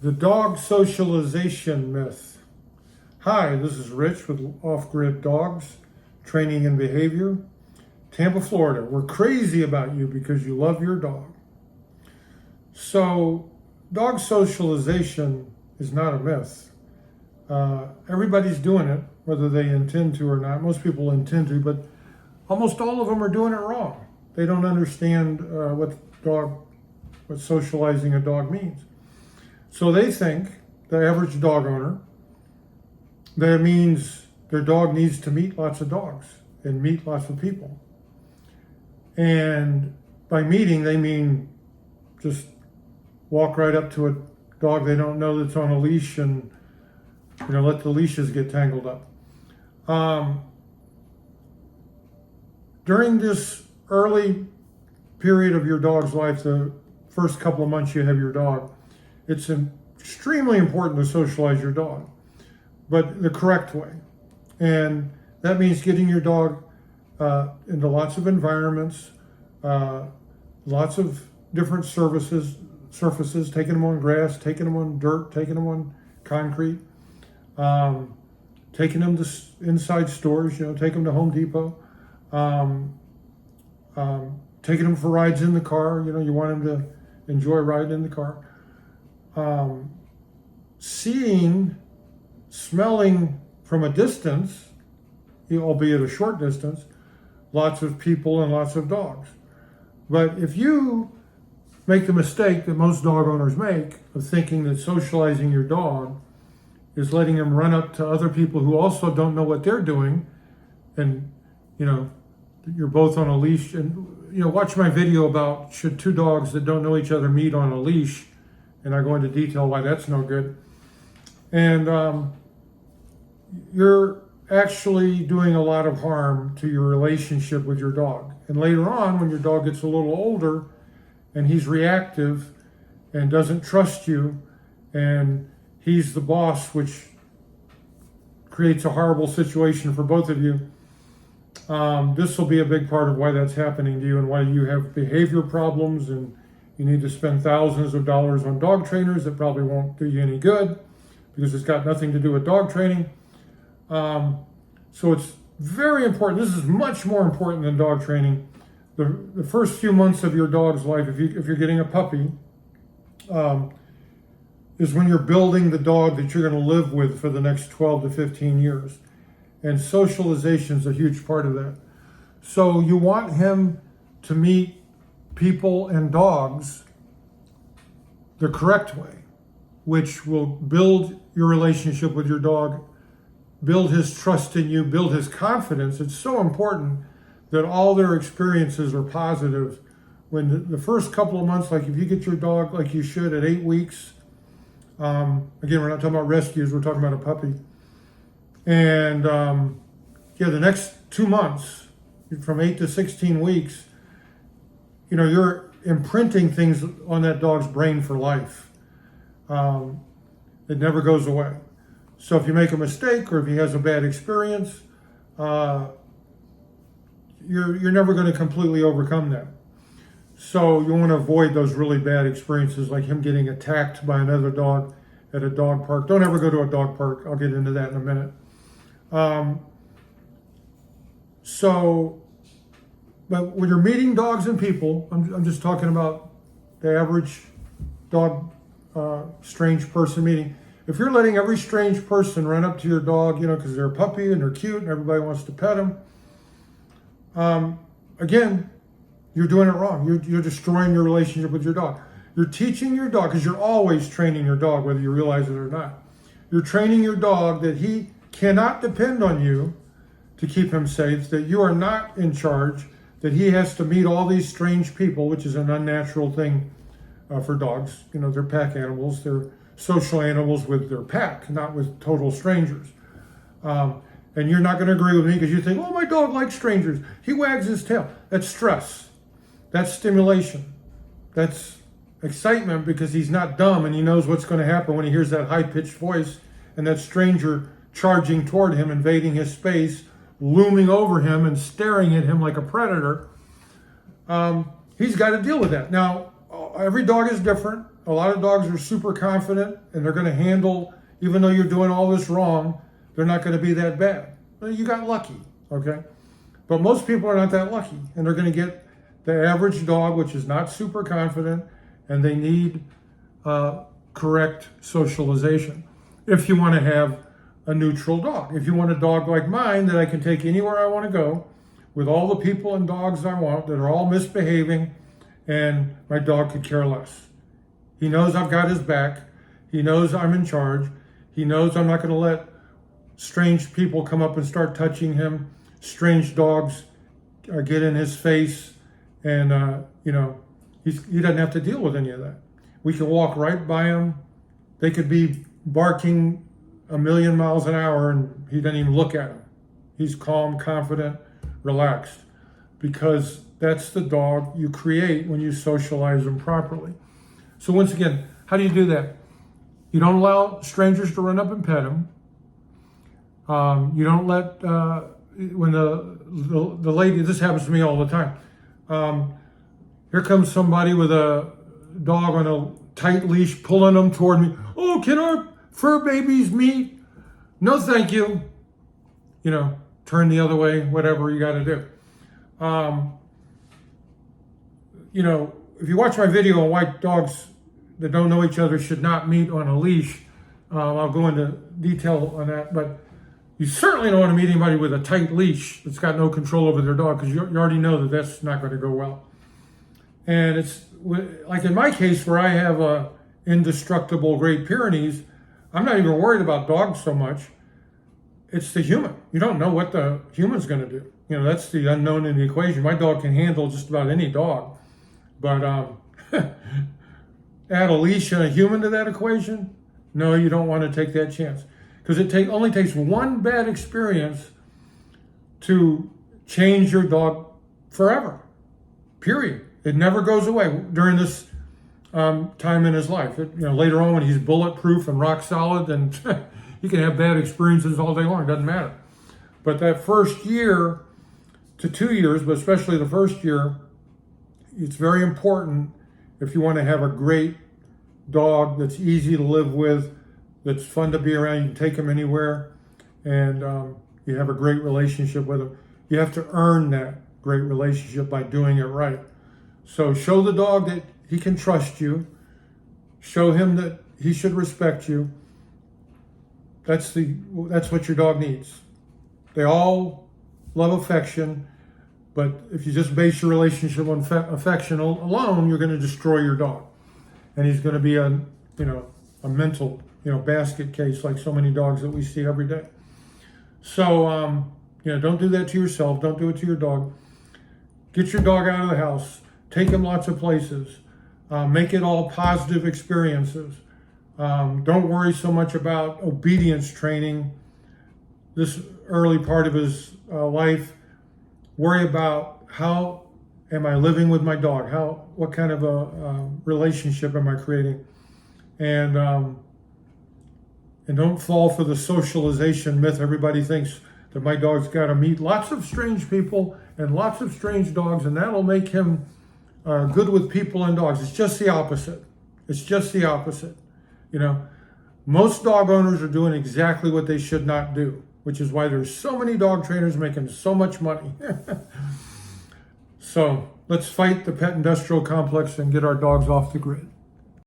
The dog socialization myth. Hi, this is Rich with Off-Grid Dogs, Training and Behavior, Tampa, Florida. We're crazy about you because you love your dog. So, dog socialization is not a myth. Everybody's doing it, whether they intend to or not. Most people intend to, but almost all of them are doing it wrong. They don't understand what socializing a dog means. So they think, the average dog owner, that it means their dog needs to meet lots of dogs and meet lots of people. And by meeting, they mean just walk right up to a dog they don't know that's on a leash and let the leashes get tangled up. During this early period of your dog's life, the first couple of months you have your dog, it's extremely important to socialize your dog, but the correct way. And that means getting your dog into lots of environments, lots of different surfaces, taking them on grass, taking them on dirt, taking them on concrete, taking them to inside stores, take them to Home Depot, taking them for rides in the car. You want them to enjoy riding in the car. Seeing, smelling from a distance, albeit a short distance, lots of people and lots of dogs. But if you make the mistake that most dog owners make of thinking that socializing your dog is letting him run up to other people who also don't know what they're doing, and you're both on a leash, and watch my video about should two dogs that don't know each other meet on a leash, and I go into detail why that's no good. And you're actually doing a lot of harm to your relationship with your dog. And later on, when your dog gets a little older and he's reactive and doesn't trust you, and he's the boss, which creates a horrible situation for both of you, this will be a big part of why that's happening to you and why you have behavior problems, and you need to spend thousands of dollars on dog trainers that probably won't do you any good because it's got nothing to do with dog training. So it's very important. This is much more important than dog training. The first few months of your dog's life, if you're getting a puppy, is when you're building the dog that you're going to live with for the next 12 to 15 years. And socialization is a huge part of that. So you want him to meet people and dogs the correct way, which will build your relationship with your dog, build his trust in you, build his confidence. It's so important that all their experiences are positive. When the first couple of months, like if you get your dog like you should at 8 weeks, again, we're not talking about rescues, we're talking about a puppy. And the next 2 months, from 8 to 16 weeks, you're imprinting things on that dog's brain for life. It never goes away. So if you make a mistake or if he has a bad experience, you're never going to completely overcome that. So you want to avoid those really bad experiences, like him getting attacked by another dog at a dog park. Don't ever go to a dog park. I'll get into that in a minute. But when you're meeting dogs and people, I'm just talking about the average dog, strange person meeting. If you're letting every strange person run up to your dog, because they're a puppy and they're cute and everybody wants to pet them, again, you're doing it wrong. You're destroying your relationship with your dog. You're teaching your dog, because you're always training your dog, whether you realize it or not. You're training your dog that he cannot depend on you to keep him safe, that you are not in charge, that he has to meet all these strange people, which is an unnatural thing for dogs. They're pack animals. They're social animals with their pack, not with total strangers. And you're not going to agree with me because you think, oh, my dog likes strangers. He wags his tail. That's stress. That's stimulation. That's excitement because he's not dumb and he knows what's going to happen when he hears that high-pitched voice and that stranger charging toward him, invading his space, looming over him and staring at him like a predator. He's got to deal with that. Now, every dog is different. a lot of dogs are super confident and they're going to handle, even though you're doing all this wrong, they're not going to be that bad. Well, you got lucky, okay? But most people are not that lucky, and they're going to get the average dog, which is not super confident, and they need correct socialization. If you want to have a neutral dog, if you want a dog like mine that I can take anywhere I want to go, with all the people and dogs I want that are all misbehaving, and my dog could care less. He knows I've got his back. He knows I'm in charge. He knows I'm not going to let strange people come up and start touching him. Strange dogs get in his face, and he doesn't have to deal with any of that. We can walk right by him. They could be barking 1,000,000 miles an hour, and he doesn't even look at them. He's calm, confident, relaxed, because that's the dog you create when you socialize them properly. So once again, how do you do that? You don't allow strangers to run up and pet him. You don't let, when the lady, this happens to me all the time. Here comes somebody with a dog on a tight leash pulling them toward me. Oh, can our fur babies meet? No, thank you. Turn the other way, whatever you got to do. If you watch my video on why dogs that don't know each other should not meet on a leash, I'll go into detail on that. But you certainly don't want to meet anybody with a tight leash that's got no control over their dog, because you already know that that's not going to go well. And it's like in my case, where I have a indestructible Great Pyrenees, I'm not even worried about dogs so much. It's the human. You don't know what the human's going to do. That's the unknown in the equation. My dog can handle just about any dog. But add a leash and a human to that equation? No, you don't want to take that chance. Because it only takes one bad experience to change your dog forever. Period. It never goes away during this time in his life. Later on, when he's bulletproof and rock solid, then you can have bad experiences all day long. It doesn't matter. But that first year to 2 years, but especially the first year, it's very important if you want to have a great dog that's easy to live with, that's fun to be around. You can take him anywhere, and you have a great relationship with him. You have to earn that great relationship by doing it right. So show the dog that he can trust you. Show him that he should respect you. That's what your dog needs. They all love affection, but if you just base your relationship on affection alone, you're going to destroy your dog, and he's going to be a mental basket case like so many dogs that we see every day. So don't do that to yourself. Don't do it to your dog. Get your dog out of the house. Take him lots of places. Make it all positive experiences. Don't worry so much about obedience training this early part of his life. Worry about, how am I living with my dog? What kind of a relationship am I creating? And don't fall for the socialization myth. Everybody thinks that my dog's got to meet lots of strange people and lots of strange dogs, and that'll make him good with people and dogs. It's just the opposite. It's just the opposite. Most dog owners are doing exactly what they should not do, which is why there's so many dog trainers making so much money. So let's fight the pet industrial complex and get our dogs off the grid.